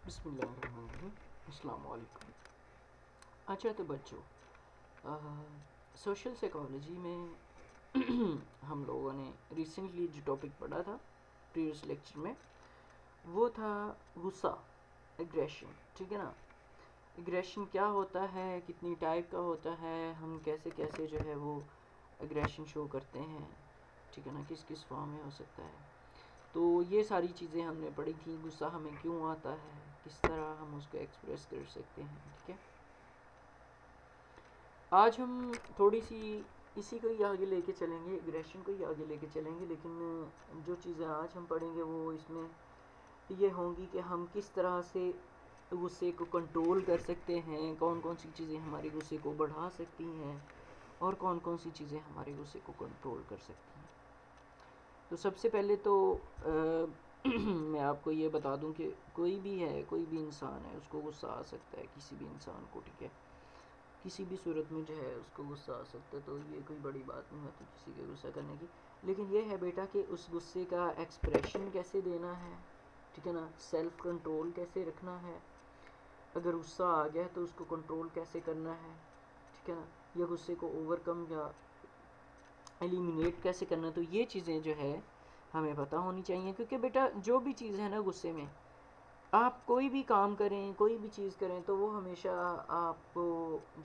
बिस्मिल्लाहिर्रहमानिर्रहीम। अस्सलाम वालेकुम। अच्छा तो बच्चों, सोशल साइकोलॉजी में हम लोगों ने रिसेंटली जो टॉपिक पढ़ा था प्रीवियस लेक्चर में, वो था गुस्सा, एग्रेशन। ठीक है ना। एग्रेशन क्या होता है, कितनी टाइप का होता है, हम कैसे कैसे जो है वो एग्रेशन शो करते हैं, ठीक है ना, किस किस फॉर्म में हो सकता है। तो ये सारी चीज़ें हमने पढ़ी थी। गुस्सा हमें क्यों आता है, किस तरह हम उसको एक्सप्रेस कर सकते हैं। ठीक है। आज हम थोड़ी सी इसी को ही आगे लेके चलेंगे, एग्रेशन को ही आगे लेके चलेंगे, लेकिन जो चीज़ें आज हम पढ़ेंगे वो इसमें ये होंगी कि हम किस तरह से गुस्से को कंट्रोल कर सकते हैं, कौन कौन सी चीज़ें हमारे गुस्से को बढ़ा सकती हैं और कौन कौन सी चीज़ें हमारे गुस्से को कंट्रोल कर सकती हैं। तो सबसे पहले तो मैं आपको ये बता दूं कि कोई भी है, कोई भी इंसान है, उसको गुस्सा आ सकता है, किसी भी इंसान को। ठीक है। किसी भी सूरत में जो है उसको गुस्सा आ सकता है, तो ये कोई बड़ी बात नहीं होती किसी के गुस्सा करने की। लेकिन ये है बेटा कि उस गुस्से का एक्सप्रेशन कैसे देना है, ठीक है ना, सेल्फ कंट्रोल कैसे रखना है, अगर गुस्सा आ गया है तो उसको कंट्रोल कैसे करना है, ठीक है ना, या गुस्से को ओवरकम या एलिमिनेट कैसे करना है। तो ये चीज़ें जो है हमें पता होनी चाहिए, क्योंकि बेटा जो भी चीज़ है ना, गुस्से में आप कोई भी काम करें, कोई भी चीज़ करें, तो वो हमेशा आपको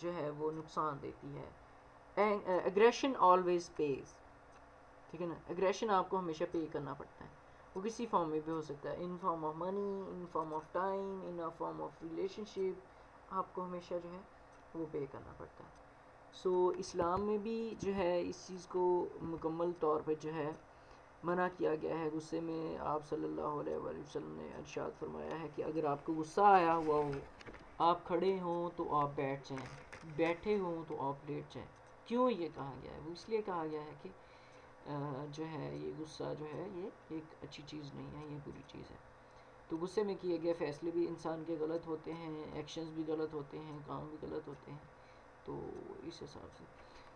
जो है वो नुकसान देती है। Aggression always page. ठीक है ना। एग्रेशन आपको हमेशा पे करना पड़ता है। वो किसी फॉर्म में भी हो सकता है, in form of money, in form of time, in a form of relationship. आपको हमेशा जो है वो पे करना पड़ता है। सो इस्लाम में भी जो है इस चीज़ को मुकम्मल तौर पे जो है मना किया गया है। गुस्से में आप सल्लल्लाहु अलैहि वसल्लम ने इरशाद फरमाया है कि अगर आपको गुस्सा आया हुआ हो, आप खड़े हों तो आप बैठ जाएं, बैठे हों तो आप लेट जाएं। क्यों ये कहा गया है? वो इसलिए कहा गया है कि जो है ये गुस्सा जो है ये एक अच्छी चीज़ नहीं है, ये बुरी चीज़ है। तो गुस्से में किए गए फ़ैसले भी इंसान के गलत होते हैं, एक्शंस भी गलत होते हैं, काम भी गलत होते हैं। तो इस हिसाब से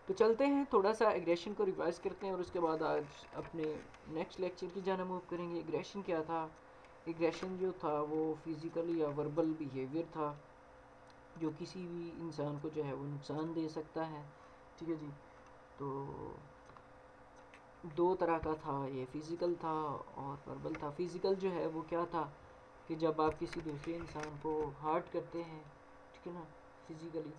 तो चलते हैं, थोड़ा सा एग्रेशन को रिवाइज करते हैं और उसके बाद आज अपने नेक्स्ट लेक्चर की जाना मूव करेंगे। एग्रेशन क्या था? एग्रेशन जो था वो फिज़िकल या वर्बल बिहेवियर था जो किसी भी इंसान को जो है वो नुकसान दे सकता है। ठीक है जी। तो दो तरह का था ये, फिज़िकल था और वर्बल था। फिज़िकल जो है वो क्या था कि जब आप किसी दूसरे इंसान को हर्ट करते हैं, ठीक है ना, फिज़िकली,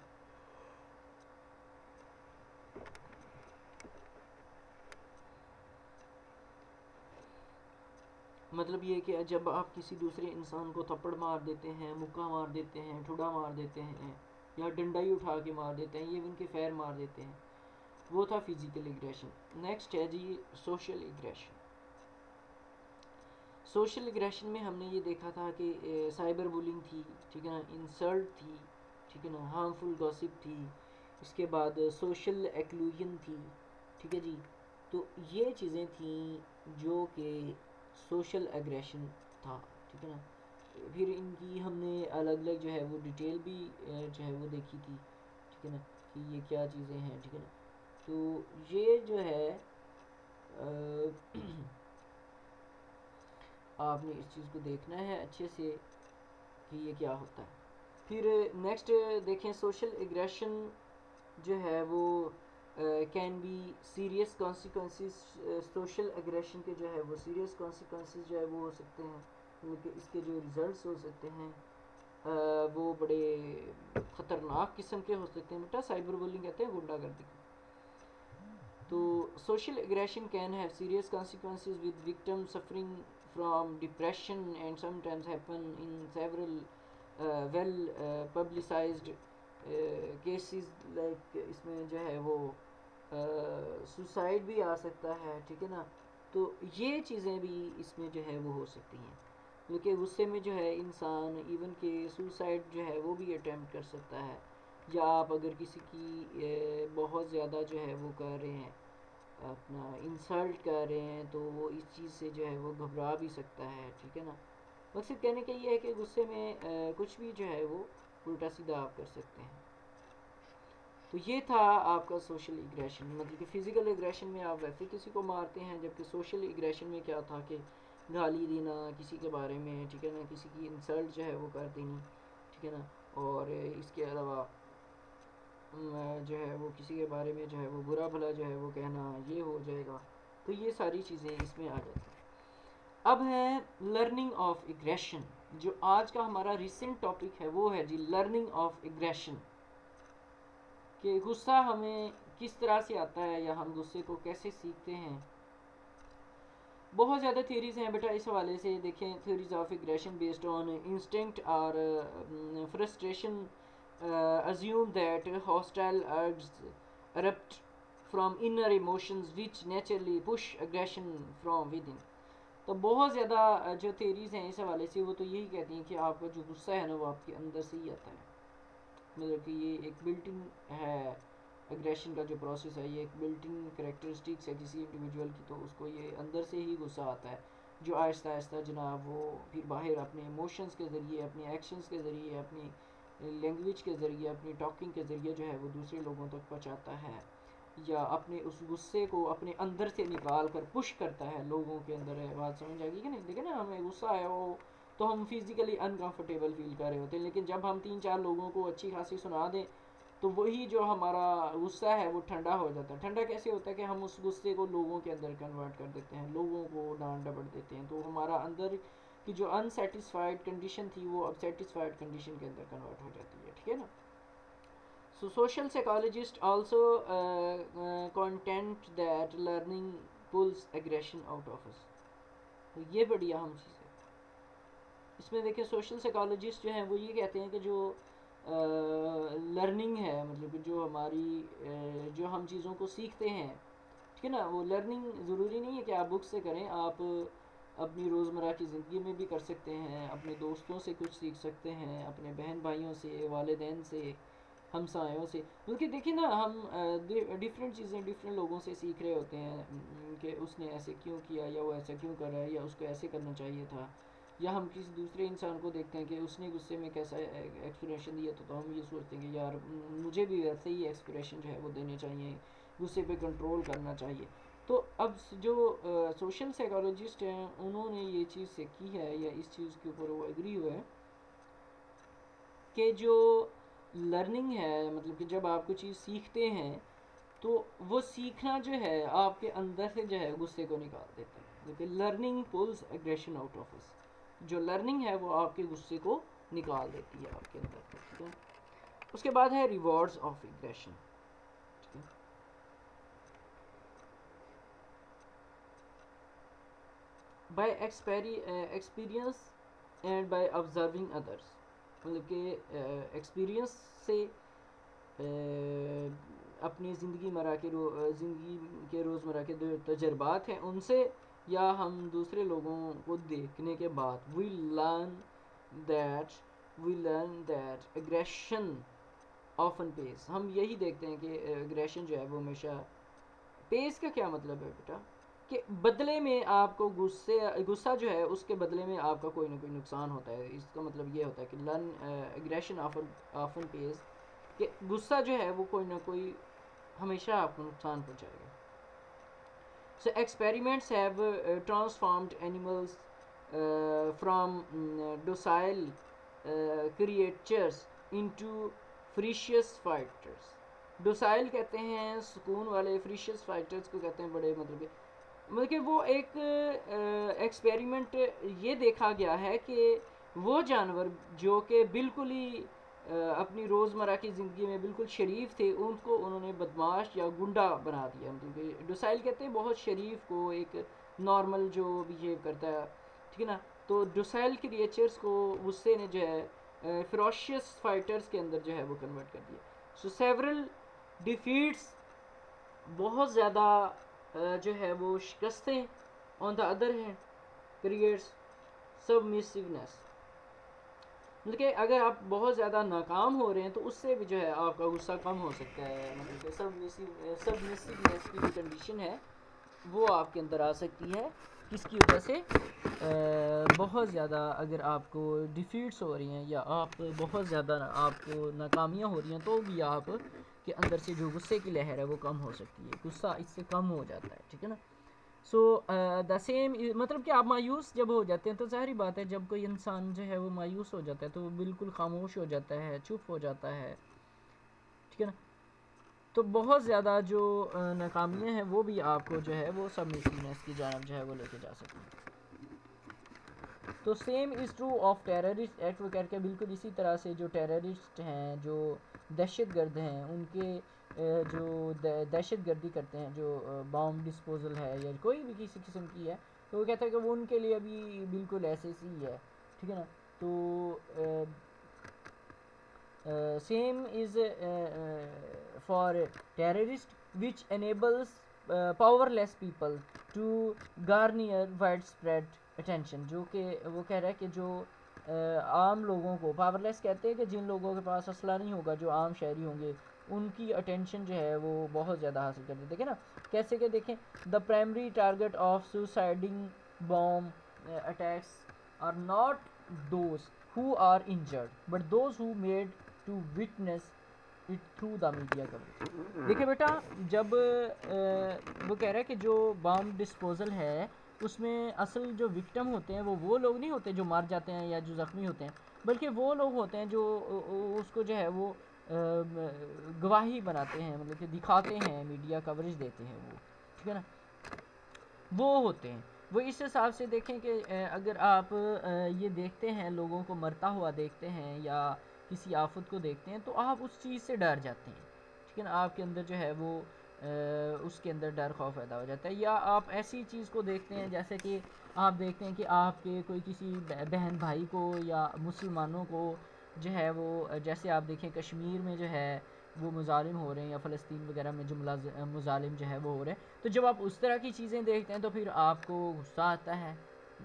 मतलब ये कि जब आप किसी दूसरे इंसान को थप्पड़ मार देते हैं, मुक्का मार देते हैं, ठुडा मार देते हैं, या डंडा ही उठा के मार देते हैं, ये उनके पैर मार देते हैं, वो था फिजिकल एग्रेशन। नेक्स्ट है जी सोशल एग्रेशन। सोशल एग्रेशन में हमने ये देखा था कि साइबर बुलिंग थी, ठीक है ना, इंसल्ट थी, ठीक है ना, हार्मफुल गॉसिप थी, इसके बाद सोशल एक्लूजन थी, ठीक है जी। तो ये चीज़ें थी जो कि सोशल एग्रेशन था, ठीक है ना। फिर इनकी हमने अलग अलग जो है वो डिटेल भी जो है वो देखी थी, ठीक है ना, कि ये क्या चीज़ें हैं, ठीक है ना। तो ये जो है आपने इस चीज़ को देखना है अच्छे से कि ये क्या होता है। फिर नेक्स्ट देखें, सोशल एग्रेशन जो है वो can be serious consequences. Social aggression के जो है वो सीरियस कॉन्सिक्वेंसेस जो है वो हो सकते हैं, मतलब कि इसके जो रिजल्ट्स हो सकते हैं वो बड़े ख़तरनाक किस्म के हो सकते हैं। बेटा साइबर बुलिंग कहते हैं गुंडागर्दी को। तो social aggression can have serious consequences with victim suffering from depression and sometimes happen in several well publicised cases. Like इसमें जो है वो सुसाइड भी आ सकता है, ठीक है ना। तो ये चीज़ें भी इसमें जो है वो हो सकती हैं, क्योंकि गुस्से में जो है इंसान इवन के सुसाइड जो है वो भी अटैम्प्ट कर सकता है। या आप अगर किसी की बहुत ज़्यादा जो है वो कर रहे हैं, अपना इंसल्ट कर रहे हैं, तो वो इस चीज़ से जो है वो घबरा भी सकता है, ठीक है ना। मकसद कहने का ये है कि गुस्से में कुछ भी जो है वो उल्टा सीधा आप कर सकते हैं। तो ये था आपका सोशल एग्रेशन, मतलब कि फ़िज़िकल एग्रेशन में आप वैसे किसी को मारते हैं, जबकि सोशल एग्रेशन में क्या था कि गाली देना किसी के बारे में, ठीक है ना, किसी की इंसल्ट जो है वो कर देनी, ठीक है ना, और इसके अलावा जो है वो किसी के बारे में जो है वो बुरा भला जो है वो कहना, ये हो जाएगा। तो ये सारी चीज़ें इसमें आ जाती हैं। अब है लर्निंग ऑफ एग्रेशन। जो आज का हमारा रिसेंट टॉपिक है वो है जी लर्निंग ऑफ एग्रेशन, कि गुस्सा हमें किस तरह से आता है या हम गुस्से को कैसे सीखते हैं। बहुत ज़्यादा थ्योरीज हैं बेटा इस हवाले से। देखें, theories of aggression based on instinct और frustration assume that hostile urges erupt from inner emotions which naturally push aggression from within। तो बहुत ज़्यादा जो थ्योरीज हैं इस हवाले से वो तो यही कहती हैं कि आपका जो गुस्सा है ना वो आपके अंदर से ही आता है, मतलब कि ये एक बिल्टिन है। एग्रेशन का जो प्रोसेस है ये एक बिल्टिन करेक्टरिस्टिक्स है किसी इंडिविजुअल की, तो उसको ये अंदर से ही गुस्सा आता है, जो आहिस्ता आहिस्ता जनाब वो फिर बाहर अपने इमोशंस के ज़रिए, अपने एक्शंस के ज़रिए, अपनी लैंग्वेज के ज़रिए, अपनी टॉकिंग के ज़रिए जो है वो दूसरे लोगों तक पहुँचाता है, या अपने उस गुस्से को अपने अंदर से निकाल कर पुश करता है लोगों के अंदर। है बात समझ आएगी कि नहीं? देखें ना, हमें गुस्सा है वो तो हम फिज़िकली अनकंफर्टेबल फील कर रहे होते हैं, लेकिन जब हम 3-4 लोगों को अच्छी खासी सुना दें तो वही जो हमारा गुस्सा है वो ठंडा हो जाता है। ठंडा कैसे होता है कि हम उस गुस्से को लोगों के अंदर कन्वर्ट कर देते हैं, लोगों को डांट डपट देते हैं, तो हमारा अंदर की जो अनसेटिस्फाइड कंडीशन थी वो अब सेटिस्फाइड कंडीशन के अंदर कन्वर्ट हो जाती है, ठीक है ना। So social psychologist also contend that learning pulls aggression out of us. तो ये बड़ी अहम चीज़ है इसमें। देखिए, सोशल साइकोलॉजिस्ट जो हैं वो ये कहते हैं कि जो लर्निंग है, मतलब कि जो हमारी जो हम चीज़ों को सीखते हैं, ठीक है ना, वो लर्निंग ज़रूरी नहीं है कि आप बुक से करें, आप अपनी रोज़मर्रा की ज़िंदगी में भी कर सकते हैं, अपने दोस्तों से कुछ सीख सकते हैं, अपने बहन भाइयों से, वालिदैन से, हमसायों से। क्योंकि देखिए ना, हम डिफरेंट चीज़ें डिफरेंट लोगों से सीख रहे होते हैं कि उसने ऐसे क्यों किया, या वो ऐसा क्यों कर रहा है, या उसको ऐसे करना चाहिए था, या हम किसी दूसरे इंसान को देखते हैं कि उसने गुस्से में कैसा एक्सप्रेशन दिया, तो हम ये सोचते हैं कि यार मुझे भी वैसे ही एक्सप्रेशन जो है वो देने चाहिए, गुस्से पे कंट्रोल करना चाहिए। तो अब जो सोशल साइकोलॉजिस्ट हैं उन्होंने ये चीज़ सीखी है, या इस चीज़ के ऊपर वो एग्री हुए हैं कि जो लर्निंग है, मतलब कि जब आप कुछ चीज़ सीखते हैं तो वो सीखना जो है आपके अंदर से जो है गुस्से को निकाल देता है। देखिए, learning pulls aggression out of us. जो लर्निंग है वो आपके गुस्से को निकाल देती है आपके अंदर, ठीक है। उसके बाद है रिवॉर्ड्स ऑफ एग्रेशन, ठीक है। Bye experience and by observing others, मतलब कि एक्सपीरियंस से अपनी ज़िंदगी के रोज़मर्रा के जो तजर्बात हैं उनसे, या हम दूसरे लोगों को देखने के बाद we learn that aggression often pays. हम यही देखते हैं कि एग्रेशन जो है वो हमेशा, पेस का क्या मतलब है बेटा, कि बदले में आपको गुस्सा जो है उसके बदले में आपका कोई ना कोई नुकसान होता है। इसका मतलब ये होता है कि लर्न एग्रेशन ऑफन पेस, कि गुस्सा जो है वो कोई ना कोई हमेशा आपको नुकसान पहुंचाएगा। So experiments have transformed animals from docile creatures into ferocious fighters. Docile कहते हैं सुकून वाले, फरीशियस फाइटर्स को कहते हैं बड़े, मतलब कि वो एक एक्सपेरिमेंट ये देखा गया है कि वो जानवर जो कि बिल्कुल ही अपनी रोज़मर्रा की ज़िंदगी में बिल्कुल शरीफ थे, उनको उन्होंने बदमाश या गुंडा बना दिया। मतलब कि डोसाइल कहते हैं बहुत शरीफ को, एक नॉर्मल जो बिहेव करता है, ठीक है ना। तो डोसाइल क्रिएचर्स को गुस्से ने जो है फिरोशियस फाइटर्स के अंदर जो है वो कन्वर्ट कर दिया। सो सेवरल डिफीट्स, बहुत ज़्यादा जो है वो शिकस्तें ऑन द अदर है क्रिएट्स सबमिसिवनेस। मतलब कि अगर आप बहुत ज़्यादा नाकाम हो रहे हैं तो उससे भी जो है आपका गुस्सा कम हो सकता है। मतलब कि सबमिसिवनेस की जो कंडीशन है वो आपके अंदर आ सकती है, किसकी वजह से, बहुत ज़्यादा अगर आपको डिफीट्स हो रही हैं या आप बहुत ज़्यादा आपको नाकामियाँ हो रही हैं, तो भी आप के अंदर से जो गुस्से की लहर है वो कम हो सकती है, गुस्सा इससे कम हो जाता है, ठीक है ना। सो द सेम, मतलब कि आप मायूस जब हो जाते हैं तो ज़ाहिर बात है, जब कोई इंसान जो है वो मायूस हो जाता है तो वो बिल्कुल खामोश हो जाता है, चुप हो जाता है, ठीक है ना। तो बहुत ज़्यादा जो नाकामियाँ हैं वो भी आपको जो है वो सबमिसिवनेस की जानब जो है वो लेके जा सकती हैं। तो same is true of terrorist act, वो करके बिल्कुल इसी तरह से जो टेररिस्ट हैं, जो दहशत गर्द हैं, उनके जो दहशत गर्दी करते हैं, जो बॉम्ब डिस्पोजल है या कोई भी किसी किस्म की है, तो वो कहता है कि वो उनके लिए भी बिल्कुल ऐसे सी है, ठीक है ना। तो same is for terrorist, which enables powerless people to garner widespread attention, जो कि वो कह रहा है कि जो आम लोगों को, पावरलेस कहते हैं कि जिन लोगों के पास असला नहीं होगा, जो आम शहरी होंगे, उनकी अटेंशन जो है वो बहुत ज़्यादा हासिल करते हैं। देखें ना कैसे कि देखें, the primary target of suiciding bomb attacks are not those who are injured but those who made to witness it through the media coverage। देखिए बेटा, जब वो कह रहा है कि जो बम डिस्पोजल है उसमें असल जो विक्टिम होते हैं वो लोग नहीं होते जो मार जाते हैं या जो ज़ख्मी होते हैं, बल्कि वो लोग होते हैं जो उसको जो है वो गवाही बनाते हैं, मतलब कि दिखाते हैं, मीडिया कवरेज देते हैं वो, ठीक है ना, वो होते हैं वो। इस हिसाब से देखें कि अगर आप ये देखते हैं, लोगों को मरता हुआ देखते हैं या किसी आफत को देखते हैं, तो आप उस चीज़ से डर जाते हैं, ठीक है ना। आपके अंदर जो है वो उसके अंदर डर खौफ पैदा हो जाता है। या आप ऐसी चीज़ को देखते हैं जैसे कि आप देखते हैं कि आपके कोई किसी बहन भाई को या मुसलमानों को जो है वो, जैसे आप देखें कश्मीर में जो है वो मुजालिम हो रहे हैं, या फ़लस्तीन वगैरह में जो मुजालिम जो है वो हो रहे हैं, तो जब आप उस तरह की चीज़ें देखते हैं तो फिर आपको गुस्सा आता है।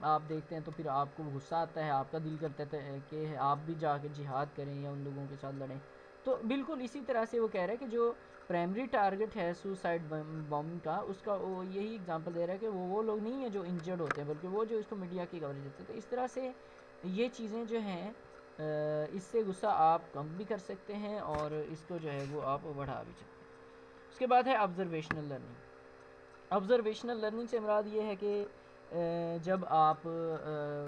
आप देखते हैं तो फिर आपको गुस्सा आता है, आपका दिल करता है कि आप भी जाकर जिहाद करें या उन लोगों के साथ लड़ें। तो बिल्कुल इसी तरह से वो कह रहा है कि जो प्राइमरी टारगेट है सुसाइड बॉम्बिंग का, उसका वो यही एग्जांपल दे रहा है कि वो लोग नहीं है जो इंजर्ड होते हैं, बल्कि वो जो इसको मीडिया की कवरेज देते हैं। तो इस तरह से ये चीज़ें जो हैं, इससे गुस्सा आप कम भी कर सकते हैं और इसको जो है वो आप बढ़ा भी सकते हैं। उसके बाद है ऑब्जर्वेशनल लर्निंग। ऑब्जर्वेशनल लर्निंग से मुराद ये है कि जब आप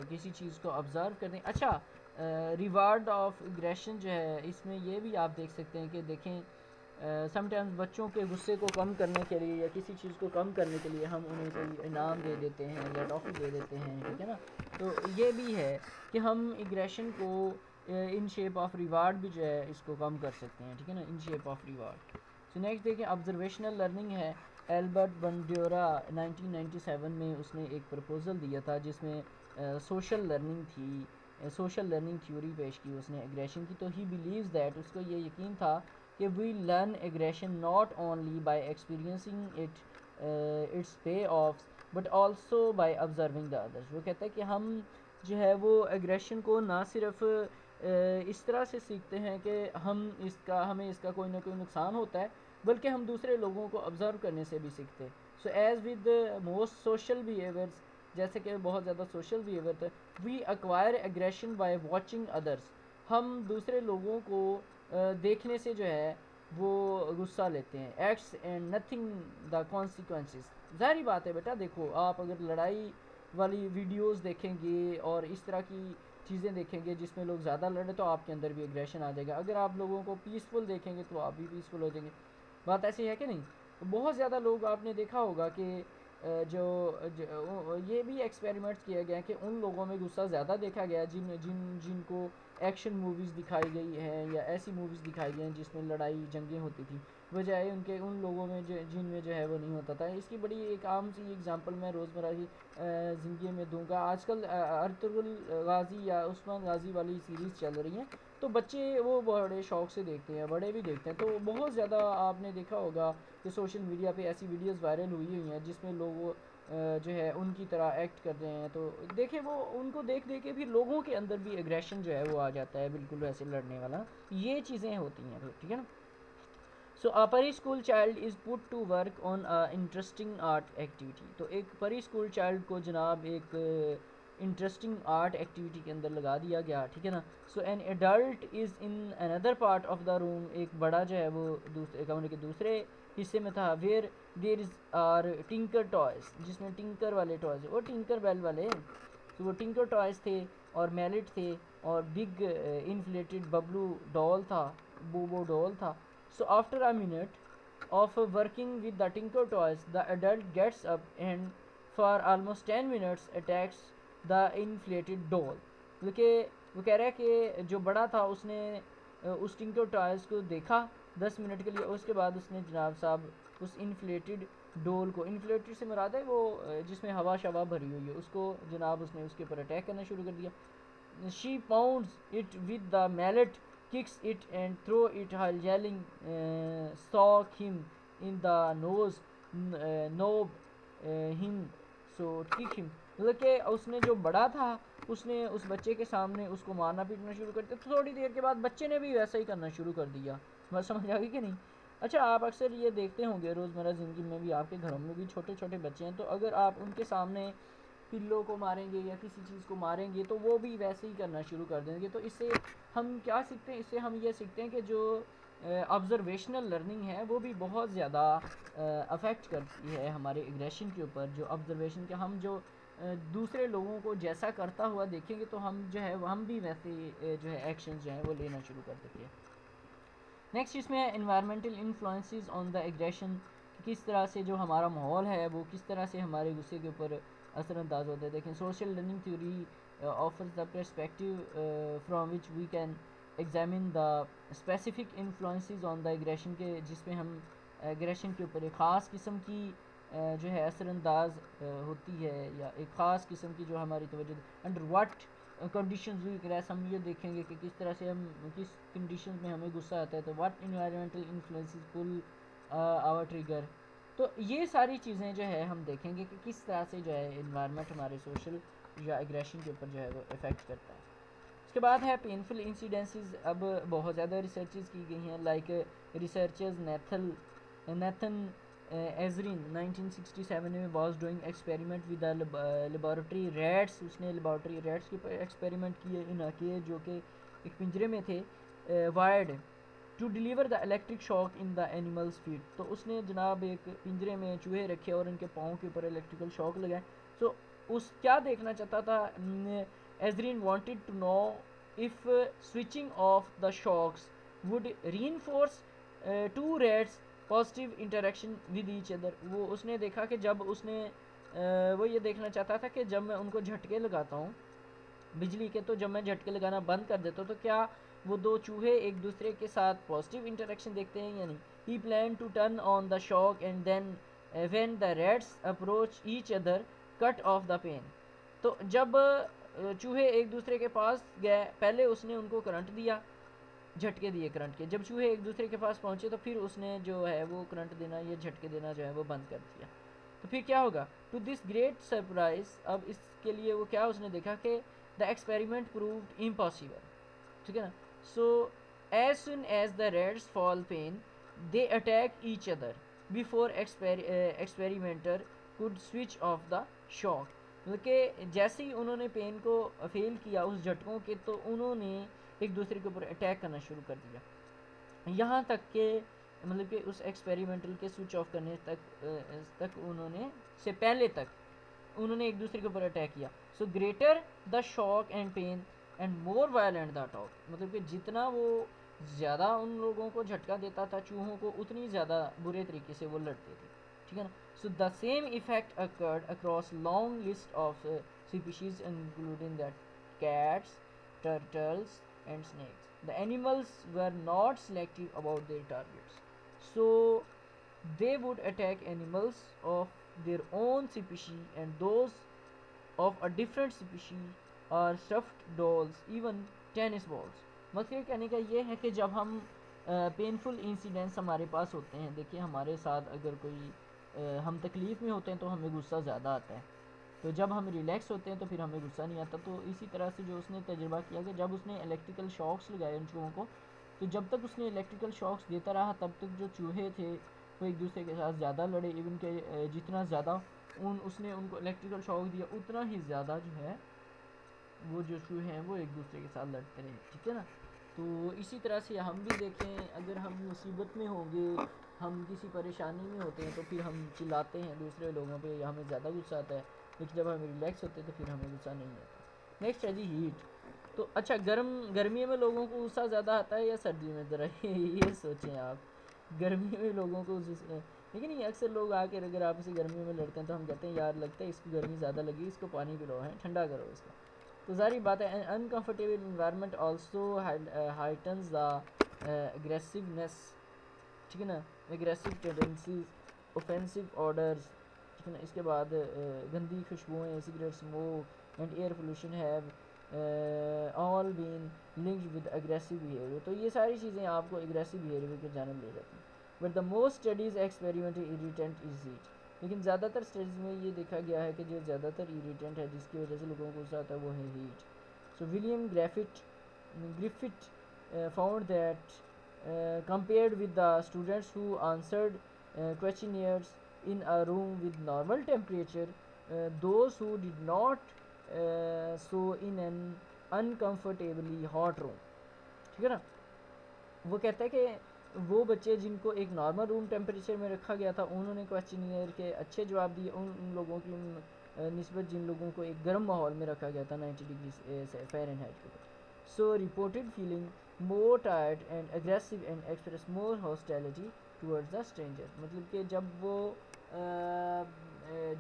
किसी चीज़ को ऑब्ज़र्व करते हैं। अच्छा, रिवार्ड ऑफ एग्रेशन जो है, इसमें ये भी आप देख सकते हैं कि देखें समटाइम्स बच्चों के गुस्से को कम करने के लिए या किसी चीज़ को कम करने के लिए हम उन्हें कोई इनाम दे देते हैं या टॉफ़ी दे देते हैं, ठीक है ना। तो ये भी है कि हम एग्रेशन को इन शेप ऑफ रिवार्ड भी जो है इसको कम कर सकते हैं, ठीक है ना, in shape of reward. So next देखिए, ऑब्जर्वेशनल लर्निंग है। एल्बर्ट बंड्योरा 1997 में उसने एक प्रपोज़ल दिया था जिसमें सोशल लर्निंग थी, सोशल लर्निंग थ्योरी पेश की उसने एग्रेशन की। तो ही बिलीव्स दैट, उसको ये यकीन था कि we learn aggression not only by experiencing its payoffs but also by observing the others. वो कहता है कि हम जो है वो एग्रेशन को ना सिर्फ इस तरह से सीखते हैं कि हमें इसका कोई ना कोई नुकसान होता है, बल्कि हम दूसरे लोगों को ऑब्ज़र्व करने से भी सीखते हैं। So as with most social behaviours, जैसे कि बहुत ज़्यादा सोशल बिहेवियर था, we acquire aggression by watching others. हम दूसरे लोगों को देखने से जो है वो गुस्सा लेते हैं। Acts and nothing the consequences. ज़ाहिर बात है बेटा, देखो आप अगर लड़ाई वाली वीडियोस देखेंगे और इस तरह की चीज़ें देखेंगे जिसमें लोग ज़्यादा लड़े, तो आपके अंदर भी एग्रेशन आ जाएगा। अगर आप लोगों को पीसफुल देखेंगे तो आप भी पीसफुल हो जाएंगे। बात ऐसी है कि नहीं। तो बहुत ज़्यादा लोग आपने देखा होगा कि ये भी एक्सपेरिमेंट्स किया गया कि उन लोगों में गुस्सा ज़्यादा देखा गया जिनको एक्शन मूवीज़ दिखाई गई हैं या ऐसी मूवीज़ दिखाई गई हैं जिसमें लड़ाई जंगें होती थी, बजाय उनके उन लोगों में जिनमें जो है वो नहीं होता था। इसकी बड़ी एक आम सी एग्जांपल मैं रोज़मर्रा की ज़िंदगी में दूंगा। आजकल अर्तुगरुल गाज़ी या उस्मान गाज़ी वाली सीरीज़ चल रही हैं, तो बच्चे वो बड़े शौक़ से देखते हैं, बड़े भी देखते हैं। तो बहुत ज़्यादा आपने देखा होगा कि सोशल मीडिया पे ऐसी वीडियोस वायरल हुई हैं जिसमें लोग जो है उनकी तरह एक्ट कर रहे हैं। तो देखें, वो उनको देख देख के भी लोगों के अंदर भी एग्रेशन जो है वो आ जाता है, बिल्कुल वैसे लड़ने वाला। ये चीज़ें होती हैं फिर, ठीक है ना। So a pre school child is put to work on a interesting art activity. तो एक परी स्कूल चाइल्ड को जनाब एक इंटरेस्टिंग आर्ट एक्टिविटी के अंदर लगा दिया गया, ठीक है ना। So an adult is in another part of the room, एक बड़ा जो है वो दूसरे कमरे के दूसरे हिस्से में था। Where there is are tinker toys, जिसमें टिंकर वाले टॉयज वो टिंकर बेल वाले, तो वो टिंकर टॉयज थे और मैलेट थे और बिग इन्फ्लेटेड बबलू डॉल था, बोबो डॉल था। So after a minute of working with the tinker toys, the adult gets up and for almost 10 minutes attacks the inflated doll। क्योंकि वो कह रहा है कि जो बड़ा था उसने उस टिंकर टॉयज को देखा 10 मिनट के लिए, उसके बाद उसने जनाब साहब उस इन्फ्लेटेड डोल को, इन्फ्लेटेड से मुराद है वो जिसमें हवा शवा भरी हुई है, उसको जनाब उसने उसके ऊपर अटैक करना शुरू कर दिया। She pounds it with the mallet, kicks it and throw it while yelling, sock him in the nose, knob him, so kick him। मतलब कि उसने जो बड़ा था उसने उस बच्चे के सामने उसको मारना पीटना शुरू कर दिया, तो थोड़ी देर के बाद बच्चे ने भी वैसा ही करना शुरू कर दिया। बात समझ आ गई कि नहीं। अच्छा, आप अक्सर ये देखते होंगे रोज़मर्रा ज़िंदगी में भी, आपके घरों में भी छोटे छोटे बच्चे हैं, तो अगर आप उनके सामने पिल्लों को मारेंगे या किसी चीज़ को मारेंगे तो वो भी वैसे ही करना शुरू कर देंगे। तो इससे हम क्या सीखते हैं, इससे हम ये सीखते हैं कि जो ऑब्ज़र्वेशनल लर्निंग है वो भी बहुत ज़्यादा अफेक्ट करती है हमारे एग्रेशन के ऊपर। जो ऑब्ज़र्वेशन के हम जो दूसरे लोगों को जैसा करता हुआ देखेंगे तो हम जो है हम भी वैसे जो है एक्शंस जो हैं वो लेना शुरू कर देते हैं। नेक्स्ट इसमें है environmental influences on the aggression, किस तरह से जो हमारा माहौल है वो किस तरह से हमारे गुस्से के ऊपर असरअंदाज होता है। देखें, social learning theory offers the perspective from which we can examine the specific influences on the aggression के, जिसमें हम एग्रेशन के ऊपर एक ख़ास किस्म की जो है असरअंदाज होती है या एक ख़ास किस्म की जो हमारी तवज्जो under what conditions we crash, हम ये देखेंगे कि किस तरह से हम किस कंडीशंस में हमें गुस्सा आता है। तो what environmental influences pull our trigger, तो ये सारी चीज़ें जो है हम देखेंगे कि किस तरह से जो है इन्वायरमेंट हमारे सोशल या एग्रेशन के ऊपर जो है वो इफ़ेक्ट करता है। उसके बाद है पेनफुल इंसिडेंसेस। अब बहुत ज़्यादा रिसर्चेस की गई हैं, लाइक रिसर्चर्स नेथन एजरिन 1967 में was doing experiment with laboratory rats, उसने लेबॉरेटरी रैट्स के ऊपर एक्सपेरिमेंट किए इनके जो कि एक पिंजरे में थे, wired to deliver the electric shock in the animals feet. तो उसने जनाब एक पिंजरे में चूहे रखे और उनके पाँव के ऊपर इलेक्ट्रिकल शॉक लगाए। सो उस क्या देखना चाहता था, Azrin wanted to know if switching off the shocks would reinforce two rats positive interaction with each other. वो उसने देखा कि जब उसने वो ये देखना चाहता था कि जब मैं उनको झटके लगाता हूँ बिजली के, तो जब मैं झटके लगाना बंद कर देता हूँ तो क्या वो दो चूहे एक दूसरे के साथ पॉजिटिव इंटरेक्शन देखते हैं या नहीं। He plan to turn on the shock and then when the rats approach each other cut off the pain. तो जब चूहे एक दूसरे के पास गए, पहले उसने उनको करंट दिया, झटके दिए करंट के, जब चूहे एक दूसरे के पास पहुंचे तो फिर उसने जो है वो करंट देना या झटके देना जो है वो बंद कर दिया। तो फिर क्या होगा, टू दिस ग्रेट सरप्राइज, अब इसके लिए वो क्या उसने देखा कि द एक्सपेरिमेंट प्रूव्ड इम्पॉसिबल, ठीक है ना। So as soon as the rats feel pain they attack each other before experimenter could switch off the shock. मतलब कि जैसे ही उन्होंने पेन को फेल किया उस झटकों के, तो उन्होंने एक दूसरे के ऊपर अटैक करना शुरू कर दिया, यहाँ तक कि मतलब कि उस एक्सपेरिमेंटल के स्विच ऑफ करने तक उन्होंने से पहले तक उन्होंने एक दूसरे के ऊपर अटैक किया। So greater the shock and pain and more violent the attack, मतलब कि जितना वो ज़्यादा उन लोगों को झटका देता था चूहों को, उतनी ज़्यादा बुरे तरीके से वो लड़ते थे, ठीक है ना। So the same effect occurred across long list of species including that cats, turtles and snakes. The animals were not selective about their targets, so they would attack animals of their own species and those of a different species or stuffed dolls, even tennis balls। मतलब कहने का ये है कि जब हम painful incidents हमारे पास होते हैं, देखिए हमारे साथ अगर कोई हम तकलीफ़ में होते हैं तो हमें गुस्सा ज़्यादा आता है, तो जब हम रिलैक्स होते हैं तो फिर हमें गुस्सा नहीं आता। तो इसी तरह से जो उसने तजुर्बा किया कि जब उसने इलेक्ट्रिकल शॉक्स लगाए उन चूहों को, तो जब तक उसने इलेक्ट्रिकल शॉक्स देता रहा तब तक जो चूहे थे वो एक दूसरे के साथ ज़्यादा लड़े, इवन के जितना ज़्यादा उसने उनको इलेक्ट्रिकल शॉक दिया उतना ही ज़्यादा जो है वो जो चूहे हैं वो एक दूसरे के साथ लड़ते रहे, ठीक है ना। तो इसी तरह से हम भी देखें, अगर हम मुसीबत में होंगे, हम किसी परेशानी में होते हैं तो फिर हम चिल्लाते हैं दूसरे लोगों पे, हमें ज़्यादा गुस्सा आता है, लेकिन जब हम रिलैक्स होते हैं तो फिर हमें गुस्सा नहीं आता। नेक्स्ट है जी हीट। तो अच्छा, गर्मियों में लोगों को गुस्सा ज़्यादा आता है या सर्दी में, ज़रा ये सोचें आप। गर्मियों में लोगों को लेकिन ये अक्सर लोग आकर अगर आप इसे गर्मियों में लड़ते हैं तो हम कहते हैं यार लगता है इसको गर्मी ज़्यादा लगी, इसको पानी पिलाओ, है ठंडा करो इसको। तो ज़ाहिर बात है uncomfortable environment also heightens the aggressiveness, ठीक है ना, एग्रेसिव टेंडेंसीज, ऑफेंसिव ऑर्डर्स, ठीक है ना। इसके बाद गंदी खुशबुएँ, cigarette smoke and air pollution have all been linked with aggressive behaviour. तो ये सारी चीज़ें आपको एग्रेसिव बिहेवियर की जानब ले जाती हैं। But the most studies experiment irritant is heat. लेकिन ज़्यादातर स्टडीज़ में ये देखा गया है कि जो ज़्यादातर इरिटेंट है जिसकी वजह से लोगों को गुस्सा आता है वो है heat. So William Griffith found that compared with the students who answered questionnaires in a room with normal temperature, those who did not so in an uncomfortably hot room, ठीक है ना। वो कहता है कि वो बच्चे जिनको एक नॉर्मल रूम टेम्परेचर में रखा गया था उन्होंने क्वेश्चनियर के अच्छे जवाब दिए उन लोगों की निस्बत जिन लोगों को एक गर्म माहौल में रखा गया था 90 डिग्री फ़ारेनहाइट के ऊपर। So reported feeling more tired and aggressive and express more hostility towards the stranger. मतलब कि जब वो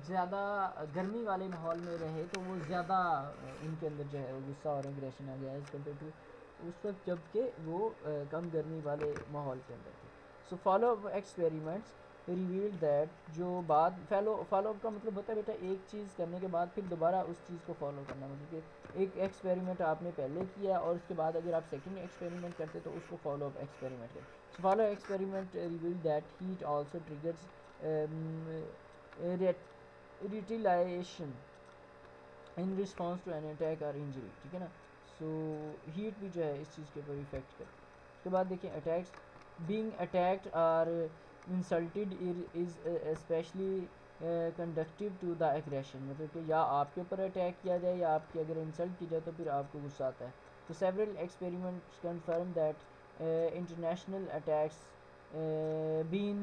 ज़्यादा गर्मी वाले माहौल में रहे तो वो ज़्यादा उनके अंदर जो है वो गुस्सा और एग्रेशन आ गया एज़ कम्पेयर टू उस वक्त जबकि वो कम गर्मी वाले माहौल के अंदर थे। So follow up experiments revealed that, जो बाद फॉलो अप का मतलब होता है बेटा एक चीज़ करने के बाद फिर दोबारा उस चीज़ को फॉलो करना, मतलब कि एक एक्सपेरिमेंट आपने पहले किया और उसके बाद अगर आप सेकंड एक्सपेरिमेंट करते तो उसको फॉलो अप एक्सपेरिमेंट करें। So follow experiment revealed that heat also triggers retaliation in response to an attack और इंजरी, ठीक है ना। सो हीट भी जो है इस चीज़ के ऊपर इफेक्ट करती है। उसके बाद देखिए अटैक्स, बीइंग अटैक्ड और insulted is especially conducive to the aggression, मतलब कि या आपके ऊपर अटैक किया जाए या आपकी अगर इंसल्ट की जाए तो फिर आपको गुस्सा आता है। तो several experiments confirm that international attacks been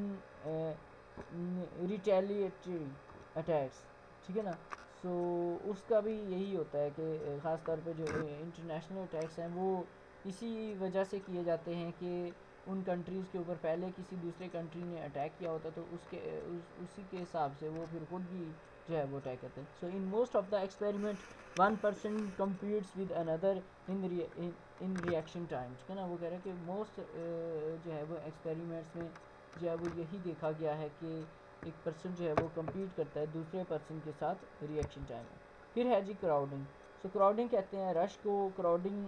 retaliatory attacks, ठीक है ना। सो उसका भी यही होता है कि ख़ास तौर पे जो इंटरनेशनल अटैक्स हैं वो इसी वजह से किए जाते हैं कि उन कंट्रीज़ के ऊपर पहले किसी दूसरे कंट्री ने अटैक किया होता तो उसी के हिसाब से वो फिर खुद भी जो है वो अटैक करते हैं। So in most of the experiment one person competes with another in reaction time, ठीक है ना। वो कह रहे हैं कि मोस्ट जो है वो एक्सपेरिमेंट्स में जो है वो यही देखा गया है कि एक पर्सन जो है वो कम्पीट करता है दूसरे पर्सन के साथ रिएक्शन टाइम में। फिर है जी क्राउडिंग। सो क्राउडिंग कहते हैं रश को। Crowding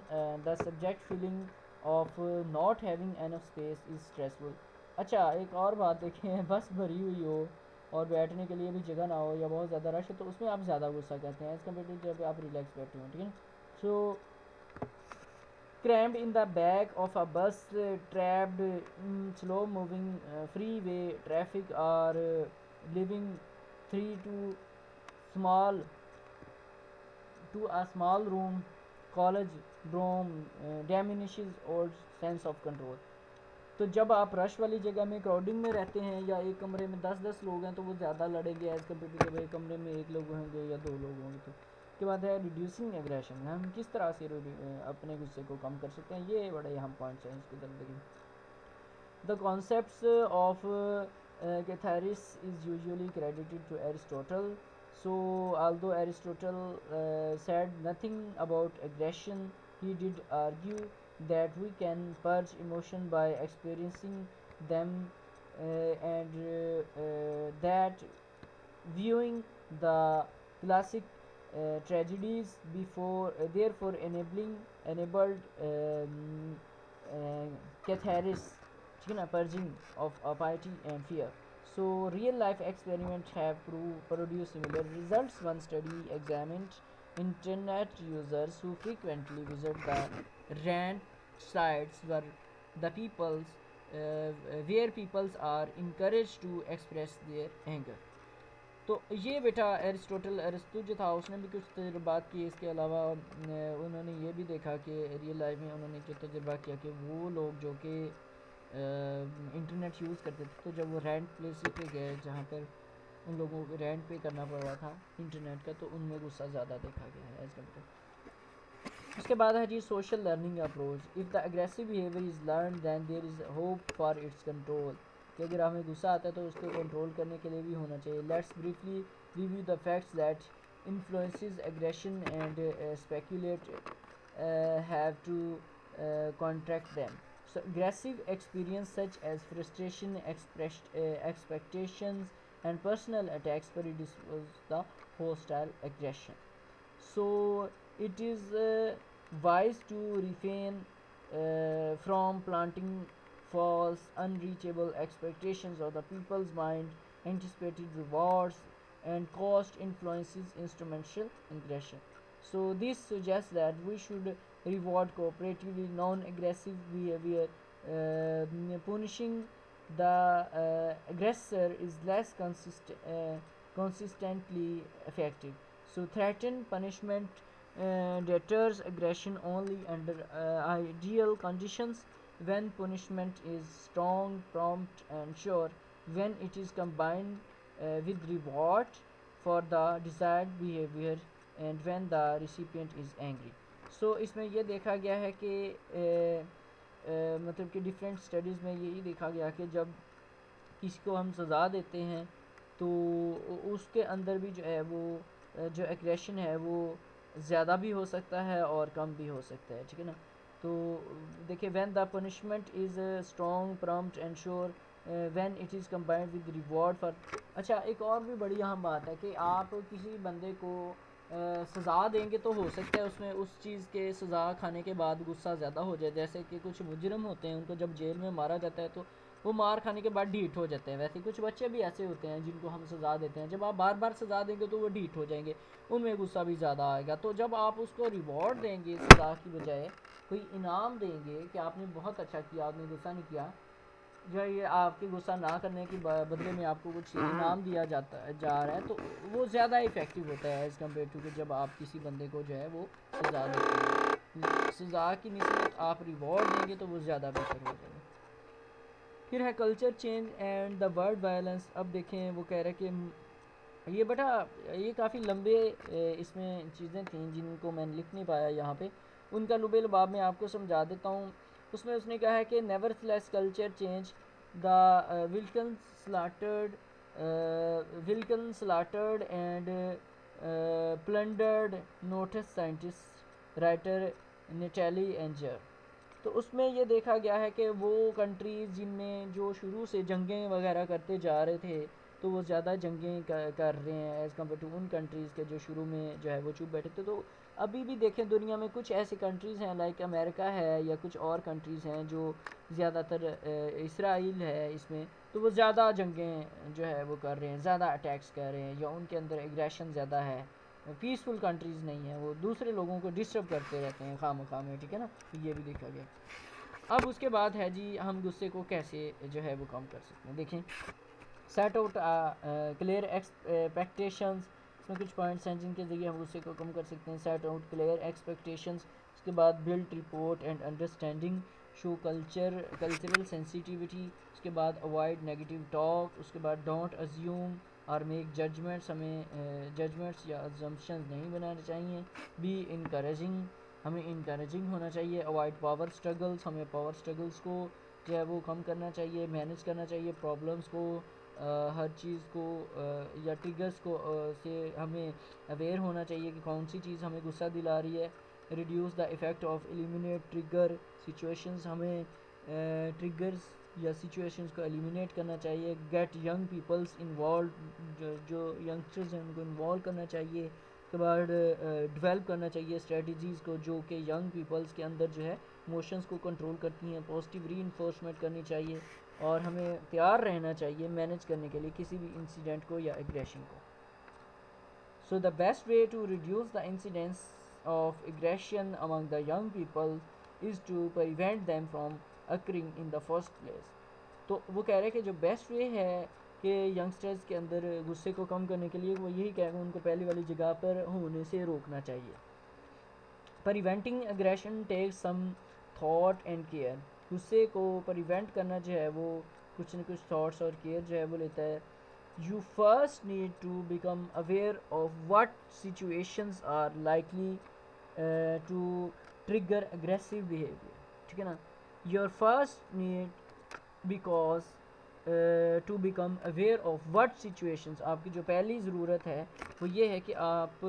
the subject feeling of not having enough space is stressful. अच्छा एक और बात देखें, बस भरी हुई हो और बैठने के लिए भी जगह ना हो या बहुत ज़्यादा रश है तो उसमें आप ज़्यादा गुस्सा करते हैं एज़ कम्पेयर टू जब आप रिलैक्स बैठे हो, ठीक है। सो crammed in the back of a bus, trapped in slow moving freeway traffic, or living three small to a small room college dorm diminishes और sense of control। तो जब आप रश वाली जगह में क्राउडिंग में रहते हैं या एक कमरे में 10-10 लोग हैं तो वो ज़्यादा लड़ेंगे एज़ कम्पेयर टू जब एक कमरे में एक लोग होंगे या दो लोग होंगे। तो उसके बाद है रिड्यूसिंग एग्रेशन, हम किस तरह से अपने गुस्से को कम कर सकते हैं, ये बड़े अहम पॉइंट्स हैं इसकी तरफ देखें। The concepts of catharsis is usually credited to Aristotle. So, although Aristotle said nothing about aggression, he did argue that we can purge emotion by experiencing them, and that viewing the classic tragedies before therefore enabled catharsis, ठीक है ना, purging of piety and fear. So real life experiments have produced similar results. One study examined internet users who frequently visit the rant sites where peoples are encouraged to express their anger. तो ये बेटा Aristo जो था उसने भी कुछ तजुर्बात किए। इसके अलावा उन्होंने ये भी देखा कि रियल लाइफ में उन्होंने जो तजुर्बा किया कि वो लोग जो कि इंटरनेट यूज़ करते थे, तो जब वो रेंट प्लेस पे गए जहाँ पर उन लोगों को रेंट पे करना पड़ रहा था इंटरनेट का, तो उनमें गुस्सा ज़्यादा देखा गया है एज़ कम्पेयर। उसके बाद है जी social learning approach. If the aggressive behaviour is learn then there is hope for its control. कि अगर हमें गुस्सा आता है तो उसको कंट्रोल करने के लिए भी होना चाहिए। Let's briefly review the facts that influences aggression and speculate have to contract them. So aggressive experience such as frustration, expectations, and personal attacks predispose the hostile aggression. So it is wise to refrain from planting false, unreachable expectations of the people's mind, anticipated rewards, and cost influences instrumental aggression. So this suggests that we should reward cooperatively non-aggressive behavior. Punishing the aggressor is less consistently effective. So threatened punishment deters aggression only under ideal conditions, when punishment is strong, prompt, and sure, when it is combined with reward for the desired behavior, and when the recipient is angry. So इसमें ये देखा गया है कि मतलब कि different studies में यही देखा गया कि जब किसी को हम सज़ा देते हैं तो उसके अंदर भी जो है वो जो एग्रेशन है वो ज़्यादा भी हो सकता है और कम भी हो सकता है, ठीक है ना। तो देखिए when the punishment is strong, prompt and sure, when it is combined with reward for. अच्छा, एक और भी बड़ी अहम बात है कि आप किसी बंदे को सज़ा देंगे तो हो सकता है उसमें उस चीज़ के सज़ा खाने के बाद गुस्सा ज़्यादा हो जाए। जैसे कि कुछ मुजरिम होते हैं, उनको जब जेल में मारा जाता है तो वो मार खाने के बाद ढीठ हो जाते हैं। वैसे कुछ बच्चे भी ऐसे होते हैं जिनको हम सज़ा देते हैं, जब आप बार बार सज़ा देंगे तो वो ढीठ हो जाएंगे, उनमें गुस्सा भी ज़्यादा आएगा। तो जब आप उसको रिवॉर्ड देंगे सज़ा की बजाय, कोई इनाम देंगे कि आपने बहुत अच्छा किया, आपने गुस्सा नहीं किया, जो ये आपके गुस्सा ना करने के बदले में आपको कुछ इनाम दिया जा रहा है, तो वो ज़्यादा इफ़ेक्टिव होता है एज़ कम्पेयर टू कि जब आप किसी बंदे को जो है वो सज़ा देते हैं। सज़ा की निस्बत आप रिवॉर्ड देंगे तो वो ज़्यादा बेहतर हो जाएगा। फिर है culture change and the word violence. अब देखें वो कह रहे हैं कि ये बेटा ये काफ़ी लंबे इसमें चीज़ें थी जिनको मैं लिख नहीं पाया यहाँ पे, उनका लुबे लुबाब मैं आपको समझा देता हूँ। उसमें उसने कहा है कि नेवरथलेस कल्चर चेंज द विल्कन slaughtered and plundered notes scientist writer Natalie Angier. तो उसमें ये देखा गया है कि वो कंट्रीज़ जिनमें जो शुरू से जंगें वगैरह करते जा रहे थे, तो वो ज़्यादा जंगें कर रहे हैं एज़ कम्पेयर टू उन कंट्रीज़ के जो शुरू में जो है वो चुप बैठे थे। तो अभी भी देखें दुनिया में कुछ ऐसी कंट्रीज़ हैं लाइक अमेरिका है या कुछ और कंट्रीज़ हैं जो ज़्यादातर इसराइल है इसमें, तो वो ज़्यादा जंगें जो है वो कर रहे हैं, ज़्यादा अटैक्स कर रहे हैं, या उनके अंदर एग्रेशन ज़्यादा है। पीसफुल कंट्रीज़ नहीं है, वो दूसरे लोगों को डिस्टर्ब करते रहते हैं खामखा में, ठीक है ना। तो ये भी देखा गया। अब उसके बाद है जी हम गुस्से को कैसे जो है वो कम कर सकते हैं। देखें, सेट आउट क्लियर एक्सपेक्टेशंस। इसमें कुछ पॉइंट्स हैं जिनके ज़रिए हम गुस्से को कम कर सकते हैं। सेट आउट क्लियर एक्सपेक्टेशंस, उसके बाद build rapport and understanding, show cultural sensitivity, उसके बाद अवॉइड नेगेटिव टॉक, उसके बाद डोंट अज्यूम और मेक जजमेंट्स, हमें जजमेंट्स या अजम्पशंस नहीं बनाने चाहिए। बी इनकरेजिंग, हमें इनकरेजिंग होना चाहिए। अवॉइड पावर स्ट्रगल्स, हमें पावर स्ट्रगल्स को जो है वो कम करना चाहिए, मैनेज करना चाहिए प्रॉब्लम्स को, हर चीज़ को या ट्रिगर्स को से हमें अवेयर होना चाहिए कि कौन सी चीज़ हमें गुस्सा दिला रही है। Reduce the effect of eliminate trigger situations, हमें ट्रिगर्स या सिचुएशंस को एलिमिनेट करना चाहिए। गेट यंग पीपल्स इन्वॉल्व, जो यंगस्टर्स हैं उनको इन्वॉल्व करना चाहिए। उसके बाद डेवलप करना चाहिए स्ट्रेटजीज़ को जो कि यंग पीपल्स के अंदर जो है इमोशंस को कंट्रोल करती हैं। पॉजिटिव री इन्फोर्समेंट करनी चाहिए और हमें तैयार रहना चाहिए मैनेज करने के लिए किसी भी इंसिडेंट को या एग्रेशन को। So the best way to reduce the incidence of aggression among the young people is to prevent them from occurring in the first place. तो वो कह रहे हैं कि जो बेस्ट वे है कि यंगस्टर्स के अंदर गुस्से को कम करने के लिए वो यही कहेगा उनको पहली वाली जगह पर होने से रोकना चाहिए। Preventing aggression takes some thought and care. गुस्से को प्रिवेंट करना जो है वो कुछ न कुछ थॉट्स और केयर जो है वो लेता है। You first need to become aware of what situations are likely to trigger aggressive behaviour, ठीक है ना। Your first need because to become aware of what situations, आपकी जो पहली ज़रूरत है वो ये है कि आप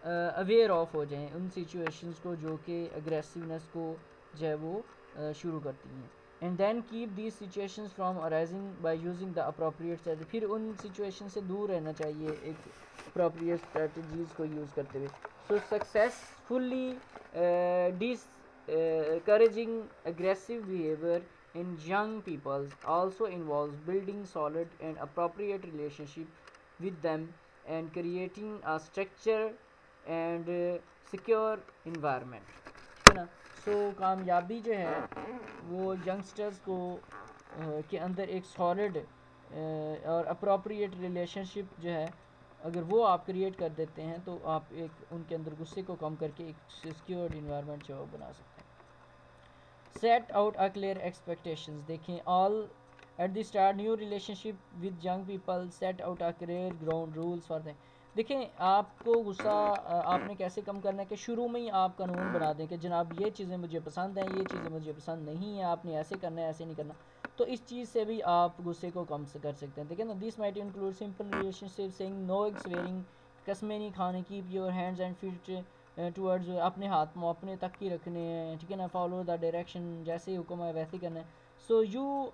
अवेयर ऑफ हो जाएं उन सिचुएशंस को जो कि एग्रेसिवनेस को जो है वो शुरू करती हैं। And then keep these situations from arising by using the appropriate strategy, फिर उन सिचुएशन से दूर रहना चाहिए एक अप्रोप्रिएट स्ट्रेटजीज़ को यूज़ करते हुए। सो successfully discouraging aggressive behavior in young people also involves building solid and appropriate relationship with them and creating a structure and secure environment, ठीक है ना। सो कामयाबी जो है वो यंगस्टर्स को के अंदर एक सॉलिड और अप्रोप्रिएट रिलेशनशिप जो है अगर वो आप क्रिएट कर देते हैं तो आप एक उनके अंदर गुस्से को कम करके एक सिक्योर्ड इन्वायरमेंट जो बना सकते हैं। Set out a clear expectations, देखें all at the start new relationship with young people set out a clear ground rules for them. देखें आपको गुस्सा आपने कैसे कम करना है कि शुरू में ही आप कानून बना दें कि जनाब ये चीज़ें मुझे पसंद हैं, ये चीज़ें मुझे पसंद नहीं है, आपने ऐसे करना है, ऐसे नहीं करना। तो इस चीज़ से भी आप गुस्से को कम कर सकते हैं। देखिए ना, this might include simple relationship saying no swearing, कस्में नहीं खाने, keep your hands and feet towards, अपने हाथ मुँह अपने तक ही रखने हैं, ठीक है ना। फॉलो द डायरेक्शन, जैसे हुक्म है वैसे ही करना है। So you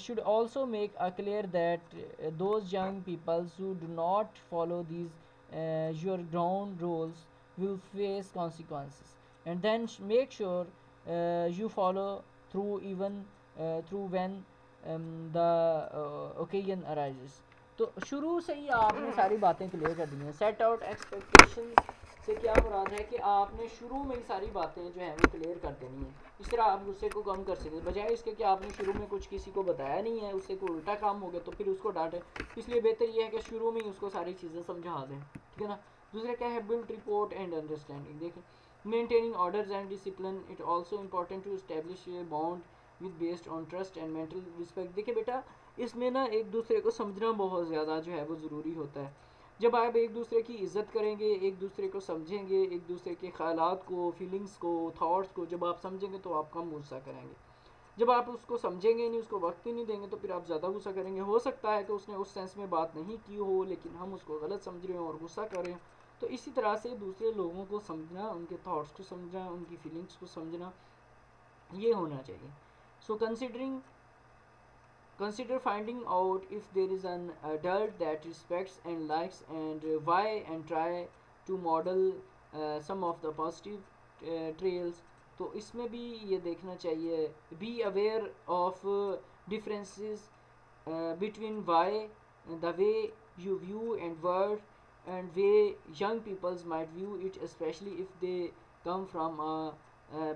should also make clear that those young people who do not follow these your ground rules will face consequences, and then make sure you follow through even through when the occasion arises। तो शुरू से ही आपने सारी बातें clear कर दी हैं। Set out expectation से क्या मुराद है कि आपने शुरू में ही सारी बातें जो हैं वो क्लियर कर देनी है। इस तरह आप गुस्से को कम कर सकते, बजाय इसके कि आपने शुरू में कुछ किसी को बताया नहीं है, उससे कोई उल्टा काम हो गया तो फिर उसको डांटे। इसलिए बेहतर ये है कि शुरू में ही उसको सारी चीज़ें समझा दें, ठीक है ना। दूसरा क्या है, बिल्ड रिपोर्ट एंड अंडरस्टैंडिंग। देखें, maintaining orders and discipline, it also important to establish a bond with based on trust and mental respect. देखिए बेटा, इसमें ना एक दूसरे को समझना बहुत ज़्यादा जो है वो ज़रूरी होता है। जब आप एक दूसरे की इज़्ज़त करेंगे, एक दूसरे को समझेंगे, एक दूसरे के ख़यालात को, फीलिंग्स को, थॉट्स को जब आप समझेंगे तो आप कम गुस्सा करेंगे। जब आप उसको समझेंगे नहीं, उसको वक्त ही नहीं देंगे तो फिर आप ज़्यादा गुस्सा करेंगे। हो सकता है कि उसने उस सेंस में बात नहीं की हो, लेकिन हम उसको गलत समझ रहे हो और गुस्सा कर रहे हो। तो इसी तरह से दूसरे लोगों को समझना, उनके थॉट्स को समझना, उनकी फीलिंग्स को समझना, ये होना चाहिए। सो consider finding out if there is an adult that respects and likes and why, and try to model some of the positive trails। तो इसमें भी ये देखना चाहिए, be aware of differences between why, the way you view and word and way young peoples might view it, especially if they come from a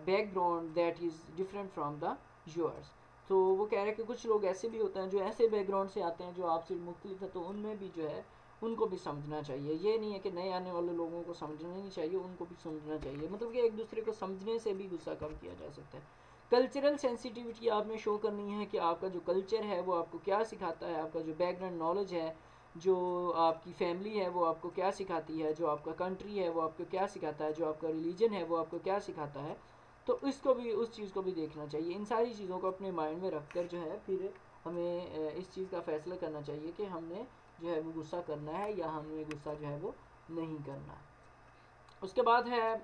background that is different from the yours। तो वो कह रहे हैं कि कुछ लोग ऐसे भी होते हैं जो ऐसे बैकग्राउंड से आते हैं जो आपसे मुख्तलिफ है, तो उनमें भी जो है उनको भी समझना चाहिए। ये नहीं है कि नए आने वाले लोगों को समझना नहीं चाहिए, उनको भी समझना चाहिए। मतलब कि एक दूसरे को समझने से भी गुस्सा कम किया जा सकता है। कल्चरल सेंसिटिविटी आपने शो करनी है कि आपका जो कल्चर है वो आपको क्या सिखाता है, आपका जो बैकग्राउंड नॉलेज है, जो आपकी फैमिली है वो आपको क्या सिखाती है, जो आपका कंट्री है वो आपको क्या सिखाता है, जो आपका रिलीजन है वो आपको क्या सिखाता है। तो इसको भी, उस चीज़ को भी देखना चाहिए। इन सारी चीज़ों को अपने माइंड में रख कर जो है फिर हमें इस चीज़ का फ़ैसला करना चाहिए कि हमने जो है वो गुस्सा करना है या हमें गुस्सा जो है वो नहीं करना है। उसके बाद है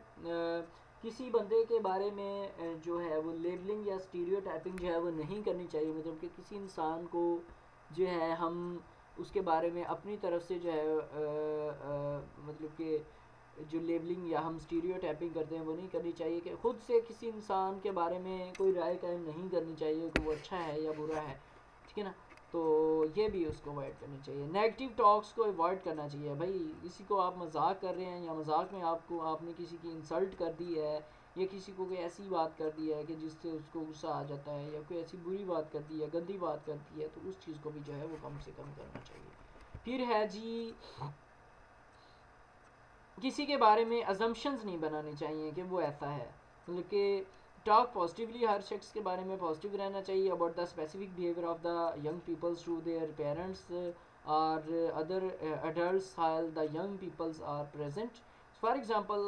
किसी बंदे के बारे में जो है वो लेबलिंग या स्टीरियोटाइपिंग जो है वो नहीं करनी चाहिए। मतलब कि किसी इंसान को जो है हम उसके बारे में अपनी तरफ से जो है मतलब कि जो लेबलिंग या हम स्टीरियोटाइपिंग करते हैं वो नहीं करनी चाहिए। कि खुद से किसी इंसान के बारे में कोई राय कायम नहीं करनी चाहिए कि वो अच्छा है या बुरा है, ठीक है ना। तो ये भी उसको अवॉइड करनी चाहिए। नेगेटिव टॉक्स को अवॉइड करना चाहिए। भाई किसी को आप मजाक कर रहे हैं या मजाक में आपने किसी की इंसल्ट कर दी है या किसी को कोई ऐसी बात कर दी है कि जिससे उसको गुस्सा आ जाता है, या कोई ऐसी बुरी बात कर दी है, गंदी बात कर दी है, तो उस चीज़ को भी जो है वो कम से कम करना चाहिए। फिर है जी, किसी के बारे में अजम्पशंस नहीं बनाने चाहिए कि वो ऐसा है, मतलब कि टॉक पॉजिटिवली, हर शख्स के बारे में पॉजिटिव रहना चाहिए about the specific behaviour of the young peoples to their parents और other adults while the young peoples are present. For example,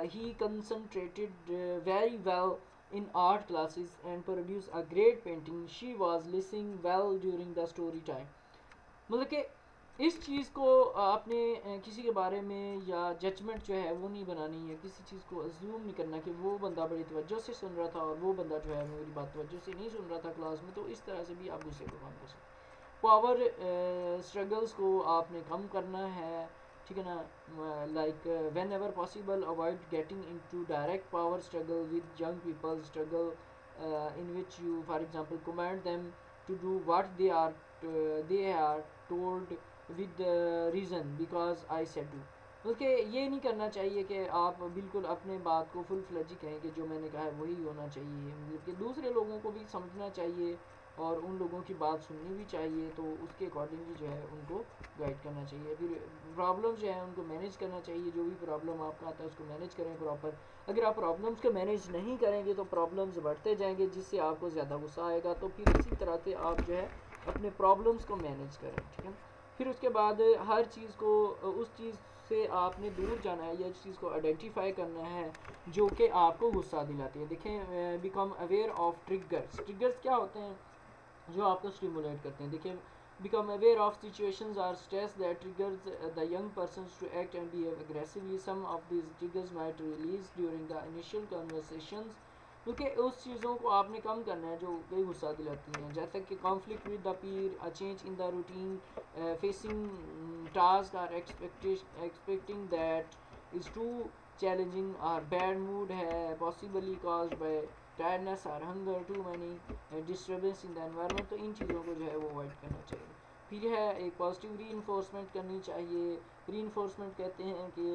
he concentrated very well in art classes and produced a great painting. She was listening well during the story time. मतलब कि इस चीज़ को आपने किसी के बारे में या जजमेंट जो है वो नहीं बनानी है, किसी चीज़ को अज्यूम नहीं करना कि वो बंदा बड़ी तवज्जो से सुन रहा था और वो बंदा जो है मेरी बात तवज्जो से नहीं सुन रहा था क्लास में, तो इस तरह से भी आप गुस्से को कम कर सकते हैं। पावर स्ट्रगल्स को आपने कम करना है, ठीक है ना, like whenever possible avoid getting into direct power struggle with young people, struggle in which you for example command them to do what they are told with reason because I said to। बल्कि ये नहीं करना चाहिए कि आप बिल्कुल अपने बात को फुल फ्लेजी कहें कि जो मैंने कहा है वही होना चाहिए, मतलब कि दूसरे लोगों को भी समझना चाहिए और उन लोगों की बात सुननी भी चाहिए, तो उसके अकॉर्डिंगली जो है उनको गाइड करना चाहिए। फिर प्रॉब्लम जो है उनको मैनेज करना चाहिए, जो भी प्रॉब्लम आपका आता है उसको मैनेज करें प्रॉपर। अगर आप प्रॉब्लम्स को मैनेज नहीं करेंगे तो प्रॉब्लम्स बढ़ते जाएंगे, जिससे आपको ज़्यादा गुस्सा आएगा, तो फिर इसी तरह से आप जो है अपने प्रॉब्लम्स को मैनेज करें, ठीक है। फिर उसके बाद हर चीज़ को उस चीज़ से आपने दूर जाना है या इस चीज़ को आइडेंटिफाई करना है जो कि आपको गुस्सा दिलाती है। देखें, become aware of triggers. Triggers क्या होते हैं? जो आपको स्टिमुलेट करते हैं। देखिए, become aware of situations or stress that triggers the young persons to act and behave aggressively. Some of these triggers might release during the initial conversations, क्योंकि उस चीज़ों को आपने कम करना है जो कई गुस्सा दिलाती हैं, जैसे कि conflict with the peer, a change in the routine, facing task और expecting that is too challenging, और बैड मूड है पॉसिबली कॉज्ड बाय टायर्डनेस और hunger, too many disturbance in the environment, तो इन चीज़ों को जो है वो अवॉइड करना चाहिए। फिर है एक पॉजिटिव री इन्फोर्समेंट करनी चाहिए। री इन्फोर्समेंट कहते हैं कि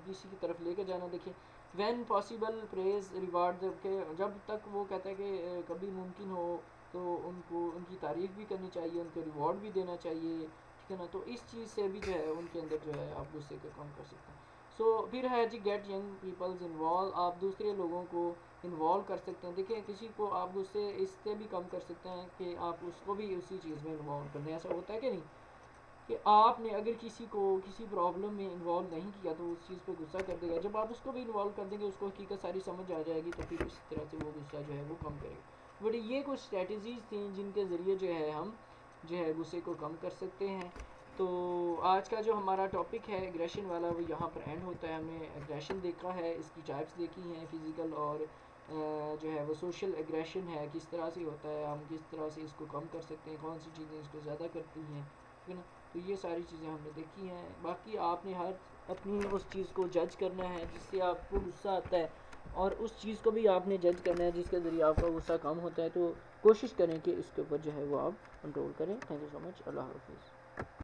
किसी की तरफ लेकर जाना। देखिए, वैन पॉसिबल प्रेज रिवार्ड, के जब तक वो कहता है कि कभी मुमकिन हो तो उनको उनकी तारीफ़ भी करनी चाहिए, उनको रिवॉर्ड भी देना चाहिए, ठीक है ना। तो इस चीज़ से भी जो है उनके अंदर जो है आप गुस्से को कम कर सकते हैं। सो फिर है जी, गेट यंग पीपल्स इन्वॉल्व। आप दूसरे लोगों को इन्वॉल्व कर सकते हैं। देखिए, किसी को आप गुस्से इससे भी कम कर सकते हैं कि आप उसको भी उसी चीज़ में इन्वॉल्व कर दें। ऐसा होता है कि नहीं, कि आपने अगर किसी को किसी प्रॉब्लम में इन्वॉल्व नहीं किया तो उस चीज़ पे गुस्सा कर देगा। जब आप उसको भी इन्वॉल्व कर देंगे, उसको हकीकत सारी समझ आ जाएगी, तो फिर इस तरह से वो गुस्सा जो है वो कम करेगा। बट ये कुछ स्ट्रेटजीज़ थी जिनके ज़रिए जो है हम जो है गुस्से को कम कर सकते हैं। तो आज का जो हमारा टॉपिक है एग्रेशन वाला, वो यहाँ पर एंड होता है। हमने एग्रेशन देखा है, इसकी टाइप्स देखी हैं, फिज़िकल और जो है वो सोशल एग्रेशन है, किस तरह से होता है, हम किस तरह से इसको कम कर सकते हैं, कौन सी चीज़ें इसको ज़्यादा करती हैं, ठीक है ना। तो ये सारी चीज़ें हमने देखी हैं। बाकी आपने हर अपनी उस चीज़ को जज करना है जिससे आपको गुस्सा आता है, और उस चीज़ को भी आपने जज करना है जिसके ज़रिए आपका गुस्सा कम होता है। तो कोशिश करें कि इसके ऊपर जो है वो आप कंट्रोल करें। Thank you so much. अल्लाह हाफिज़।